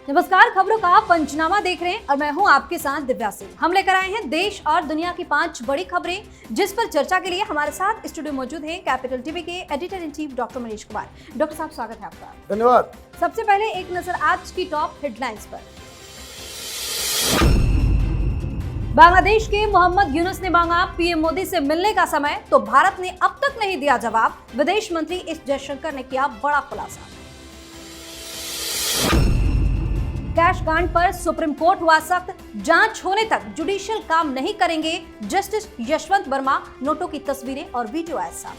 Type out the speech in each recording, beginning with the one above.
नमस्कार, खबरों का पंचनामा देख रहे हैं और मैं हूं आपके साथ दिव्या सिंह। हम लेकर आए हैं देश और दुनिया की 5 बड़ी खबरें, जिस पर चर्चा के लिए हमारे साथ स्टूडियो मौजूद हैं कैपिटल टीवी के editor in chief doctor Manish Kumar. Doctor साहब, स्वागत है आपका। धन्यवाद। सबसे पहले एक नजर आज की टॉप हेडलाइंस पर। बांग्लादेश के मोहम्मद यूनुस ने मांगा पीएम मोदी से मिलने का समय, तो भारत ने अब तक नहीं दिया जवाब। विदेश मंत्री एस जयशंकर ने किया बड़ा खुलासा। कैश कांड पर सुप्रीम कोर्ट हुआ सख्त, जांच होने तक जुडिशियल काम नहीं करेंगे जस्टिस यशवंत वर्मा। नोटों की तस्वीरें और वीडियो ऐसा।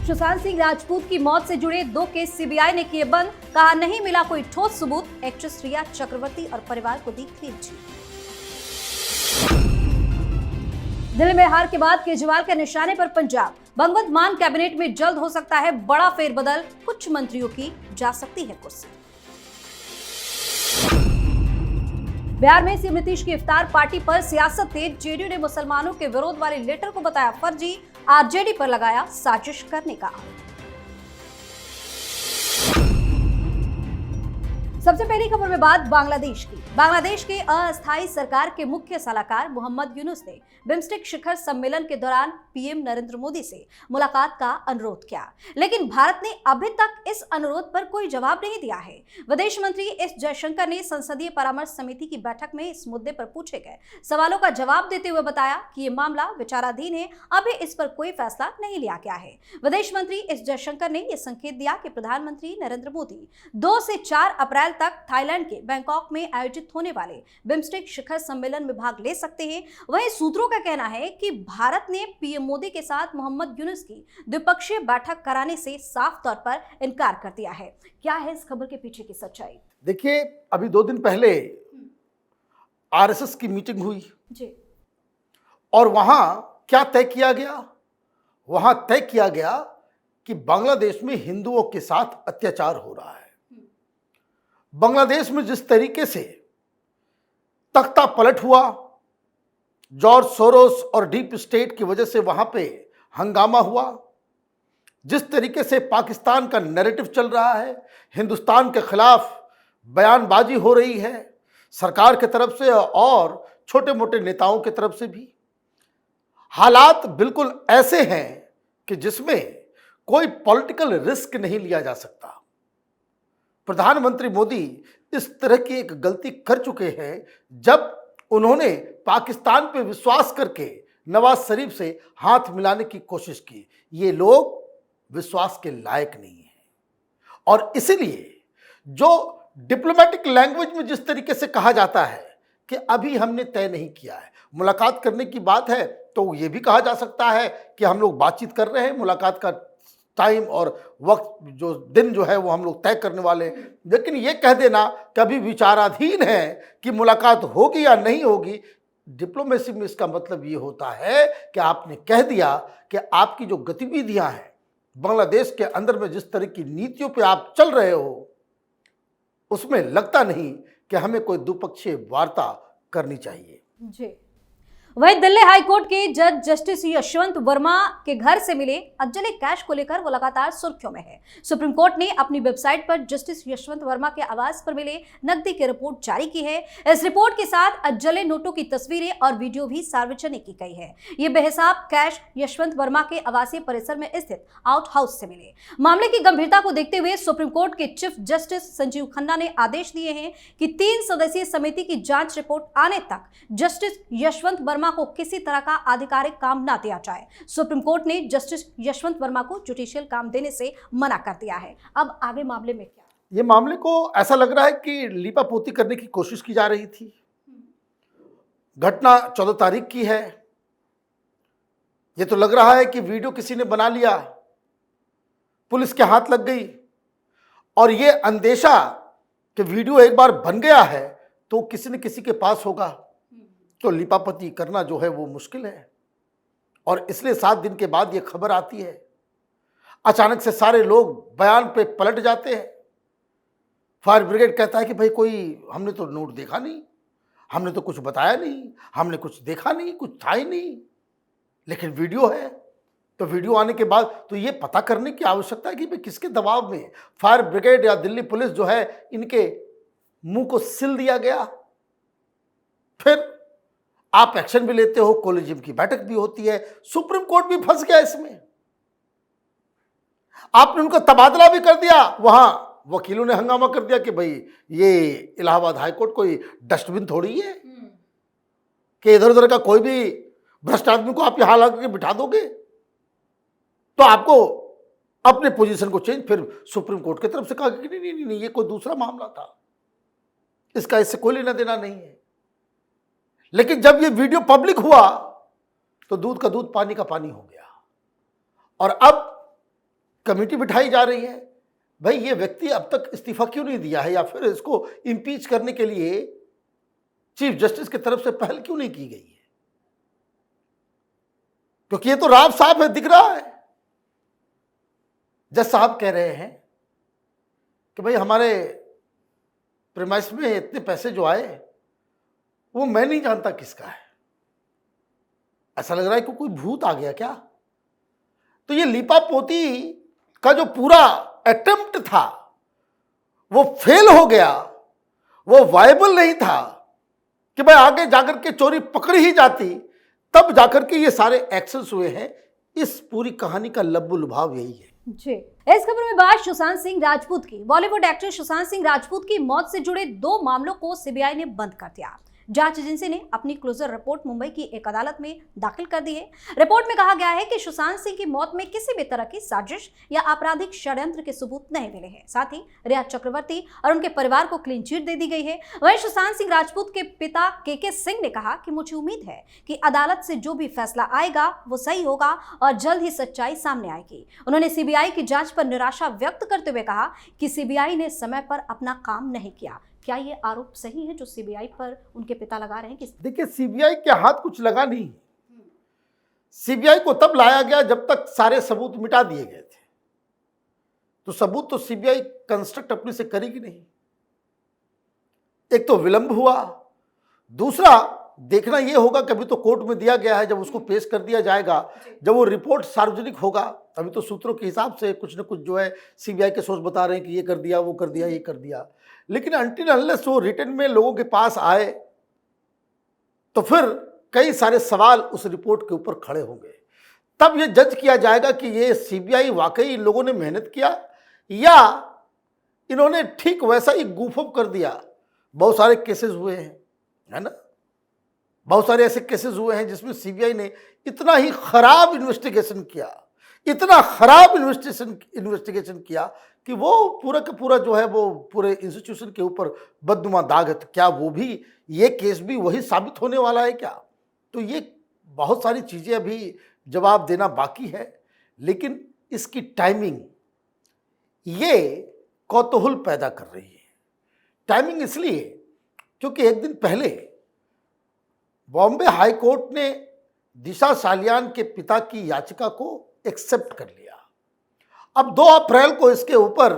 सुशांत सिंह राजपूत की मौत से जुड़े 2 केस सीबीआई ने किए बंद, कहा नहीं मिला कोई ठोस सबूत। एक्ट्रेस रिया चक्रवर्ती और परिवार को दी क्लीन चिट। दिल्ली में हार के बाद केजरीवाल के निशाने पर पंजाब। भगवंत मान कैबिनेट में जल्द हो सकता है बड़ा फेरबदल, कुछ मंत्रियों की जा सकती है कुर्सी। बिहार में सीएम नीतीश की इफ्तार पार्टी पर सियासत तेज। जेडीयू ने मुसलमानों के विरोध वाले लेटर को बताया फर्जी, आरजेडी पर लगाया साजिश करने का आरोप। सबसे पहली खबर में बात बांग्लादेश की। बांग्लादेश के अस्थायी सरकार के मुख्य सलाहकार मोहम्मद यूनुस ने बिम्स्टेक शिखर सम्मेलन के दौरान पीएम नरेंद्र मोदी से मुलाकात का अनुरोध किया, लेकिन भारत ने अभी तक इस अनुरोध पर कोई जवाब नहीं दिया है। विदेश मंत्री एस जयशंकर ने संसदीय परामर्श समिति की बैठक में इस मुद्दे पर पूछे गए सवालों का जवाब देते हुए बताया कि ये मामला विचाराधीन है, अभी इस पर कोई फैसला नहीं लिया गया है। विदेश मंत्री एस जयशंकर ने यह संकेत दिया कि प्रधानमंत्री नरेंद्र मोदी 2 से 4 अप्रैल तक थाईलैंड के बैंकॉक में आयोजित होने वाले बिम्स्टेक शिखर सम्मेलन में भाग ले सकते हैं। वहीं सूत्रों का कहना है कि भारत ने पीएम मोदी के साथ मोहम्मद यूनुस की द्विपक्षीय बैठक कराने से साफ तौर पर इनकार कर दिया है। क्या है इस खबर के पीछे की सच्चाई? देखिए, अभी 2 दिन पहले आरएसएस की मीटिंग हुई जी, और वहां क्या तय किया गया? वहां तय किया गया कि बांग्लादेश में हिंदुओं के साथ अत्याचार हो रहा है। बांग्लादेश में जिस तरीके से तख्ता पलट हुआ, जॉर्ज सोरोस और डीप स्टेट की वजह से वहां पे हंगामा हुआ, जिस तरीके से पाकिस्तान का नैरेटिव चल रहा है, हिंदुस्तान के खिलाफ बयानबाजी हो रही है सरकार की तरफ से और छोटे मोटे नेताओं की तरफ से भी, हालात बिल्कुल ऐसे हैं कि जिसमें कोई पॉलिटिकल रिस्क नहीं लिया जा सकता। प्रधानमंत्री मोदी इस तरह की एक गलती कर चुके हैं जब उन्होंने पाकिस्तान पे विश्वास करके नवाज शरीफ से हाथ मिलाने की कोशिश की। ये लोग विश्वास के लायक नहीं हैं और इसीलिए जो डिप्लोमेटिक लैंग्वेज में जिस तरीके से कहा जाता है कि अभी हमने तय नहीं किया है, मुलाकात करने की बात है तो ये भी कहा जा सकता है कि हम लोग बातचीत कर रहे हैं, मुलाकात का टाइम और वक्त जो दिन जो है वो हम लोग तय करने वाले, लेकिन ये कह देना कभी विचाराधीन है कि मुलाकात होगी या नहीं होगी, डिप्लोमेसी में इसका मतलब ये होता है कि आपने कह दिया कि आपकी जो गतिविधियां हैं बांग्लादेश के अंदर में, जिस तरह की नीतियों पे आप चल रहे हो, उसमें लगता नहीं कि हमें कोई द्विपक्षीय वार्ता करनी चाहिए। जी। वहीं दिल्ली हाईकोर्ट के जज जस्टिस यशवंत वर्मा के घर से मिले अज्जले कैश को लेकर वो लगातार सुर्खियों में है। सुप्रीम कोर्ट ने अपनी वेबसाइट पर जस्टिस यशवंत वर्मा के आवास पर मिले नकदी की रिपोर्ट जारी की है। इस रिपोर्ट के साथ अज्जले नोटों की तस्वीरें और वीडियो भी सार्वजनिक की गई है। ये बेहिसाब कैश यशवंत वर्मा के आवासीय परिसर में स्थित आउट हाउस से मिले। मामले की गंभीरता को देखते हुए सुप्रीम कोर्ट के चीफ जस्टिस संजीव खन्ना ने आदेश दिए हैं कि 3 सदस्यीय समिति की जांच रिपोर्ट आने तक जस्टिस यशवंत वर्मा को किसी तरह का आधिकारिक काम ना दिया जाए। सुप्रीम कोर्ट ने जस्टिस यशवंत वर्मा को जुडिशियल काम देने से मना कर दिया है। अब आगे मामले में क्या? ये मामले को ऐसा लग रहा है कि लीपापोती करने की कोशिश की जा रही थी। घटना 14 तारीख की है। ये तो लग रहा है कि वीडियो किसी ने बना लिया, पुलिस के हाथ लग गई और ये अंदेशा कि वीडियो एक बार बन गया है तो किसी न किसी के पास होगा, तो लिपापोती करना जो है वो मुश्किल है। और इसलिए 7 दिन के बाद ये खबर आती है, अचानक से सारे लोग बयान पे पलट जाते हैं। फायर ब्रिगेड कहता है कि भाई कोई हमने तो नोट देखा नहीं, हमने तो कुछ बताया नहीं, हमने कुछ देखा नहीं, कुछ था ही नहीं, लेकिन वीडियो है। तो वीडियो आने के बाद तो ये पता करने की आवश्यकता है कि भाई किसके दबाव में फायर ब्रिगेड या दिल्ली पुलिस जो है इनके मुंह को सिल दिया गया। फिर आप एक्शन भी लेते हो, कोलिजियम की बैठक भी होती है, सुप्रीम कोर्ट भी फंस गया इसमें। आपने उनका तबादला भी कर दिया, वहां वकीलों ने हंगामा कर दिया कि भाई ये इलाहाबाद हाईकोर्ट कोई डस्टबिन थोड़ी है कि इधर उधर का कोई भी भ्रष्ट आदमी को आप यहां ला करके बिठा दोगे। तो आपको अपने पोजीशन को चेंज, फिर सुप्रीम कोर्ट की तरफ से कहा कि नहीं नहीं नहीं, ये कोई दूसरा मामला था, इसका इससे कोई लेना देना नहीं है। लेकिन जब ये वीडियो पब्लिक हुआ तो दूध का दूध पानी का पानी हो गया और अब कमेटी बिठाई जा रही है। भाई ये व्यक्ति अब तक इस्तीफा क्यों नहीं दिया है या फिर इसको इंपीच करने के लिए चीफ जस्टिस की तरफ से पहल क्यों नहीं की गई है? क्योंकि ये तो राव साहब है, दिख रहा है। जज साहब कह रहे हैं कि भाई हमारे प्रीमाइस में इतने पैसे जो आए वो मैं नहीं जानता किसका है। ऐसा लग रहा है कि कोई भूत आ गया क्या? तो ये लीपा पोती का जो पूरा अटेम्प्ट था वो फेल हो गया, वो वायबल नहीं था कि भाई आगे जाकर के चोरी पकड़ी ही जाती, तब जाकर के ये सारे एक्शंस हुए हैं। इस पूरी कहानी का लब्बु लुभाव यही है। जी, इस खबर में बात सुशांत सिंह राजपूत की। बॉलीवुड एक्टर सुशांत सिंह राजपूत की मौत से जुड़े 2 मामलों को सीबीआई ने बंद कर दिया। जांच एजेंसी ने अपनी क्लोजर रिपोर्ट मुंबई की एक अदालत में दाखिल कर दी है। रिपोर्ट में कहा गया है कि सुशांत सिंह की मौत में किसी भी तरह की साजिश या आपराधिक षड्यंत्र के सबूत नहीं मिले हैं। साथ ही रिया चक्रवर्ती और उनके परिवार को क्लीन चिट दे दी गई है। वहीं सुशांत सिंह राजपूत के पिता के सिंह ने कहा कि मुझे उम्मीद है कि अदालत से जो भी फैसला आएगा वो सही होगा और जल्द ही सच्चाई सामने आएगी। उन्होंने सीबीआई की जांच पर निराशा व्यक्त करते हुए कहा कि सीबीआई ने समय पर अपना काम नहीं किया। क्या ये आरोप सही है जो सीबीआई पर उनके पिता लगा रहे हैं? देखिए, सीबीआई के हाथ कुछ लगा नहीं। सीबीआई को तब लाया गया जब तक सारे सबूत मिटा दिए गए थे। तो सबूत तो सीबीआई कंस्ट्रक्ट अपने से करेगी नहीं। एक तो विलंब हुआ, दूसरा देखना यह होगा कभी तो कोर्ट में दिया गया है, जब उसको पेश कर दिया जाएगा, जब वो रिपोर्ट सार्वजनिक होगा, अभी तो सूत्रों के हिसाब से कुछ न कुछ जो है सीबीआई के सोर्स बता रहे हैं कि ये कर दिया, वो कर दिया, ये कर दिया। लेकिन अनटिल अनलेस वो रिटन में लोगों के पास आए तो फिर कई सारे सवाल उस रिपोर्ट के ऊपर खड़े होंगे। तब ये जज किया जाएगा कि ये सीबीआई वाकई इन लोगों ने मेहनत किया या इन्होंने ठीक वैसा ही गूफ अप कर दिया। बहुत सारे केसेस हुए हैं, है ना, बहुत सारे ऐसे केसेस हुए हैं जिसमें सीबीआई ने इतना ही खराब इन्वेस्टिगेशन किया, इतना खराब इन्वेस्टिगेशन किया कि वो पूरा का पूरा जो है वो पूरे इंस्टीट्यूशन के ऊपर बदनुमा दाग है। तो क्या वो भी, ये केस भी वही साबित होने वाला है क्या? तो ये बहुत सारी चीज़ें अभी जवाब देना बाकी है। लेकिन इसकी टाइमिंग ये कौतूहल पैदा कर रही है। टाइमिंग इसलिए क्योंकि एक दिन पहले बॉम्बे हाई कोर्ट ने दिशा सालियान के पिता की याचिका को एक्सेप्ट कर लिया। अब 2 अप्रैल को इसके ऊपर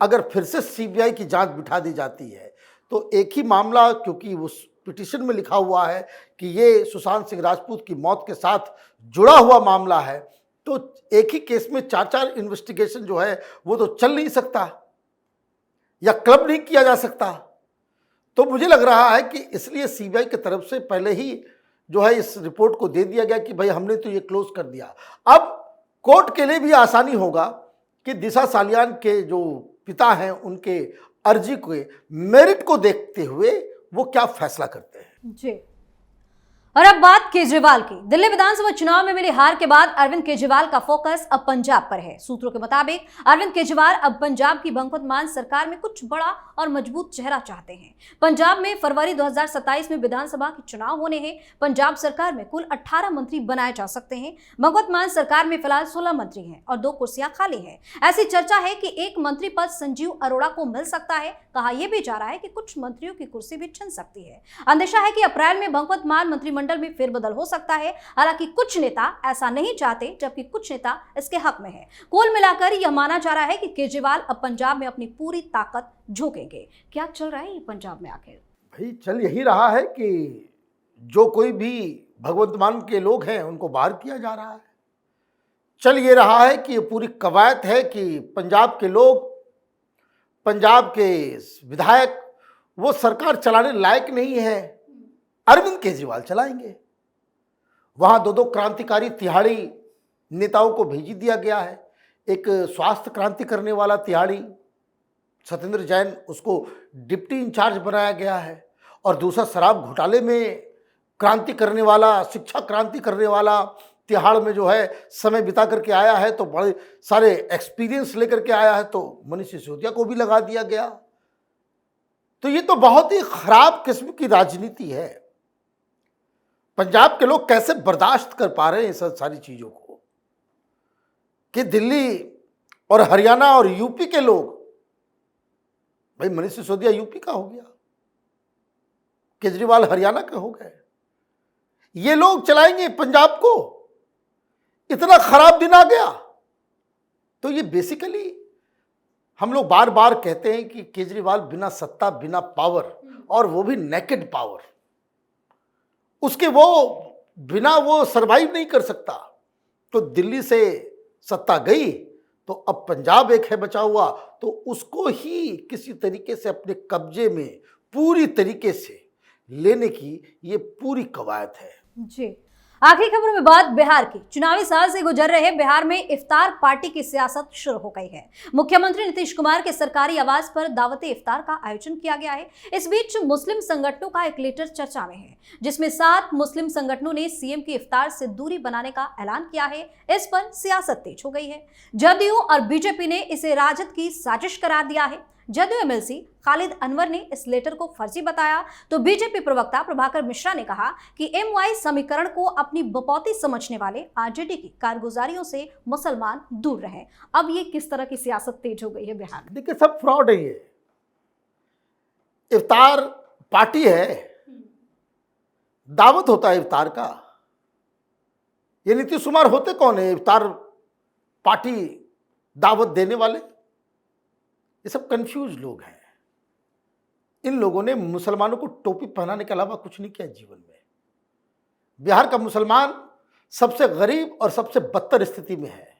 अगर फिर से सीबीआई की जांच बिठा दी जाती है तो एक ही मामला, क्योंकि उस पिटीशन में लिखा हुआ है कि ये सुशांत सिंह राजपूत की मौत के साथ जुड़ा हुआ मामला है, तो एक ही केस में 4 इन्वेस्टिगेशन जो है वो तो चल नहीं सकता या क्लब नहीं किया जा सकता। तो मुझे लग रहा है कि इसलिए सीबीआई की तरफ से पहले ही जो है इस रिपोर्ट को दे दिया गया कि भाई हमने तो ये क्लोज कर दिया। अब कोर्ट के लिए भी आसानी होगा कि दिशा सालियान के जो पिता हैं उनके अर्जी के मेरिट को देखते हुए वो क्या फैसला करते हैं। जी, और अब बात केजरीवाल की। दिल्ली विधानसभा चुनाव में मिली हार के बाद अरविंद केजरीवाल का फोकस अब पंजाब पर है। सूत्रों के मुताबिक अरविंद केजरीवाल अब पंजाब की भगवंत मान सरकार में कुछ बड़ा और मजबूत चेहरा चाहते हैं। पंजाब में फरवरी 2027 में विधानसभा के चुनाव होने हैं। पंजाब सरकार में कुल 18 मंत्री बनाए जा सकते हैं। भगवंत मान सरकार में फिलहाल 16 मंत्री हैं और 2 कुर्सियां खाली हैं। ऐसी चर्चा है कि एक मंत्री पद संजीव अरोड़ा को मिल सकता है। कहा यह भी जा रहा है कि कुछ मंत्रियों की कुर्सी भी छिन सकती है। अंदेशा है कि अप्रैल में भगवंत मान मंत्रिमंडल में फेरबदल हो सकता है। हालांकि कुछ नेता ऐसा नहीं चाहते, जबकि कुछ नेता इसके हक में हैं। कुल मिलाकर यह माना जा रहा है कि केजरीवाल अब पंजाब में अपनी पूरी ताकत झोंकेंगे। क्या चल रहा है ये पंजाब में आखिर? भाई चल यही रहा है कि जो कोई भी भगवंत मान के लोग हैं उनको बाहर किया जा रहा है। चल ये रहा है कि ये पूरी कवायद है कि पंजाब के लोग, पंजाब के विधायक वो सरकार चलाने लायक नहीं है, अरविंद केजरीवाल चलाएंगे। वहां दो दो क्रांतिकारी तिहाड़ी नेताओं को भेज दिया गया है। एक स्वास्थ्य क्रांति करने वाला तिहाड़ी सत्येंद्र जैन, उसको डिप्टी इंचार्ज बनाया गया है, और दूसरा शराब घोटाले में क्रांति करने वाला, शिक्षा क्रांति करने वाला, तिहाड़ में जो है समय बिता करके आया है, तो बड़े सारे एक्सपीरियंस लेकर के आया है, तो मनीष सिसोदिया को भी लगा दिया गया। तो ये तो बहुत ही खराब किस्म की राजनीति है। पंजाब के लोग कैसे बर्दाश्त कर पा रहे हैं इस सारी चीजों को, कि दिल्ली और हरियाणा और यूपी के लोग, भाई मनीष सिसोदिया यूपी का हो गया, केजरीवाल हरियाणा के हो गए, ये लोग चलाएंगे पंजाब को। इतना खराब दिन आ गया। तो ये बेसिकली हम लोग बार बार कहते हैं कि केजरीवाल बिना सत्ता, बिना पावर, और वो भी नेकेड पावर, उसके वो बिना वो सरवाइव नहीं कर सकता। तो दिल्ली से सत्ता गई, तो अब पंजाब एक है बचा हुआ, तो उसको ही किसी तरीके से अपने कब्जे में पूरी तरीके से लेने की ये पूरी कवायद है। जी, आखिरी खबर में बात बिहार की। चुनावी साल से गुजर रहे बिहार में इफ्तार पार्टी की सियासत शुरू हो गई है। मुख्यमंत्री नीतीश कुमार के सरकारी आवास पर दावते इफ्तार का आयोजन किया गया है। इस बीच मुस्लिम संगठनों का एक लेटर चर्चा में है, जिसमें 7 मुस्लिम संगठनों ने सीएम की इफ्तार से दूरी बनाने का ऐलान किया है। इस पर सियासत तेज हो गई है। जदयू और बीजेपी ने इसे राजद की साजिश करार दिया है। जदयू एमएलसी खालिद अनवर ने इस लेटर को फर्जी बताया, तो बीजेपी प्रवक्ता प्रभाकर मिश्रा ने कहा कि एमवाई समीकरण को अपनी बपौती समझने वाले आरजेडी की कारगुजारियों से मुसलमान दूर रहे। अब ये किस तरह की सियासत तेज हो गई है बिहार में? देखिए, सब फ्रॉड है। ये इफ्तार पार्टी है, दावत होता है इफ्तार का। ये नीतीश कुमार होते कौन है इफ्तार पार्टी दावत देने वाले? ये सब कंफ्यूज लोग हैं। इन लोगों ने मुसलमानों को टोपी पहनाने के अलावा कुछ नहीं किया जीवन में। बिहार का मुसलमान सबसे गरीब और सबसे बदतर स्थिति में है।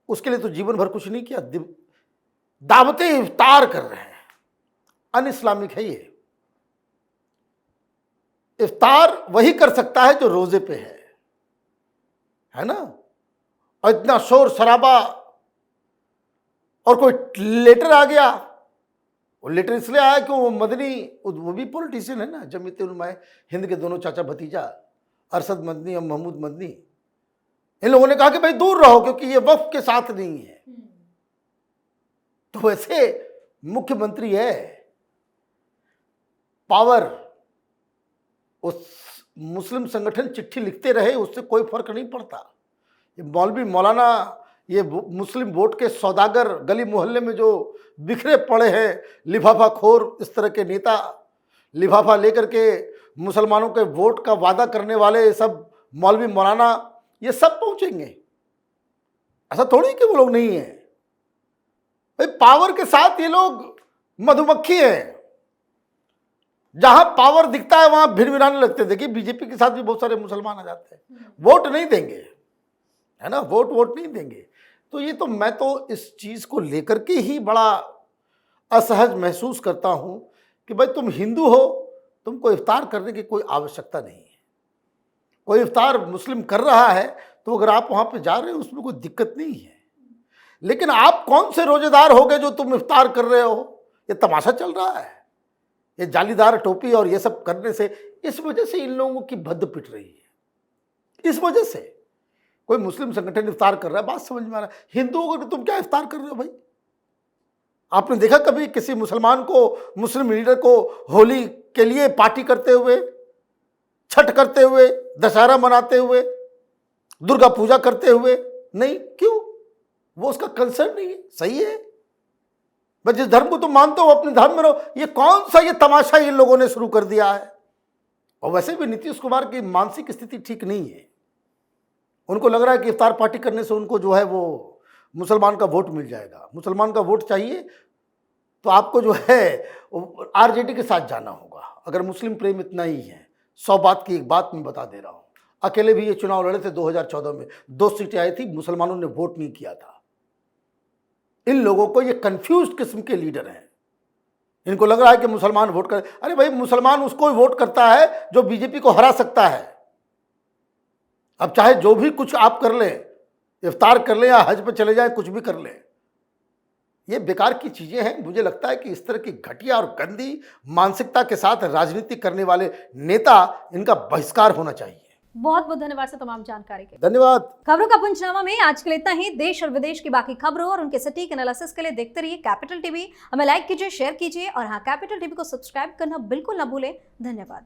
उसके लिए तो जीवन भर कुछ नहीं किया, दावतें इफ्तार कर रहे हैं। अन इस्लामिक है ये। इफ्तार वही कर सकता है जो रोजे पे है ना। और इतना शोर शराबा, और कोई लेटर आ गया। वो लेटर इसलिए आया कि वो मदनी, वो भी पॉलिटिशियन है ना, जमीयत उलमा हिंद के दोनों चाचा भतीजा अरशद मदनी और महमूद मदनी। इन लोगों ने कहा कि भाई दूर रहो, क्योंकि ये वक्फ के साथ नहीं है। तो वैसे मुख्यमंत्री है, पावर, उस मुस्लिम संगठन चिट्ठी लिखते रहे, उससे कोई फर्क नहीं पड़ता। ये मौलवी मौलाना, ये मुस्लिम वोट के सौदागर गली मोहल्ले में जो बिखरे पड़े हैं, लिफाफा खोर इस तरह के नेता, लिफाफा लेकर के मुसलमानों के वोट का वादा करने वाले सब मौलवी मौलाना, ये सब पहुंचेंगे। ऐसा थोड़ी कि वो लोग नहीं है भाई। पावर के साथ ये लोग मधुमक्खी हैं। जहां पावर दिखता है वहां भिनभिनाने लगते हैं। देखिए, बीजेपी के साथ भी बहुत सारे मुसलमान आ जाते हैं, वोट नहीं देंगे, है ना, वोट नहीं देंगे। तो ये तो मैं तो इस चीज़ को लेकर के ही बड़ा असहज महसूस करता हूं कि भाई तुम हिंदू हो, तुमको इफ्तार करने की कोई आवश्यकता नहीं है। कोई इफ्तार मुस्लिम कर रहा है तो अगर आप वहां पे जा रहे हो उसमें कोई दिक्कत नहीं है। लेकिन आप कौन से रोजेदार हो गए जो तुम इफ्तार कर रहे हो? ये तमाशा चल रहा है। ये जालीदार टोपी और ये सब करने से, इस वजह से इन लोगों की भद्द पिट रही है। इस वजह से कोई मुस्लिम संगठन इफ्तार कर रहा है, बात समझ में आ रहा है। हिंदुओं को तुम क्या इफ्तार कर रहे हो भाई? आपने देखा कभी किसी मुसलमान को, मुस्लिम लीडर को होली के लिए पार्टी करते हुए, छठ करते हुए, दशहरा मनाते हुए, दुर्गा पूजा करते हुए? नहीं। क्यों? वो उसका कंसर्न नहीं है। सही है, बस जिस धर्म को तुम मानते हो अपने धर्म में रहो। ये कौन सा ये तमाशा इन लोगों ने शुरू कर दिया है? और वैसे भी नीतीश कुमार की मानसिक स्थिति ठीक नहीं है। उनको लग रहा है कि इफ्तार पार्टी करने से उनको जो है वो मुसलमान का वोट मिल जाएगा। मुसलमान का वोट चाहिए तो आपको जो है आरजेडी के साथ जाना होगा, अगर मुस्लिम प्रेम इतना ही है। 100 बात की एक बात मैं बता दे रहा हूँ, अकेले भी ये चुनाव लड़े थे 2014 में, 2 सीटें आई थी, मुसलमानों ने वोट नहीं किया था। इन लोगों को ये कंफ्यूज्ड किस्म के लीडर हैं। इनको लग रहा है कि मुसलमान वोट कर, अरे भाई मुसलमान उसको ही वोट करता है जो बीजेपी को हरा सकता है। अब चाहे जो भी कुछ आप कर लें, इफ्तार कर लें या हज पे चले जाएं, कुछ भी कर लें, ये बेकार की चीजें हैं। मुझे लगता है कि इस तरह की घटिया और गंदी मानसिकता के साथ राजनीति करने वाले नेता, इनका बहिष्कार होना चाहिए। बहुत बहुत धन्यवाद सर तमाम जानकारी के। धन्यवाद। खबरों का पंचनामा में आज के लिए इतना ही। देश और विदेश की बाकी खबरों और उनके सटीक एनालिसिस के लिए देखते रहिए कैपिटल टीवी। हमें लाइक कीजिए, शेयर कीजिए और हाँ, कैपिटल टीवी को सब्सक्राइब करना बिल्कुल ना भूलें। धन्यवाद।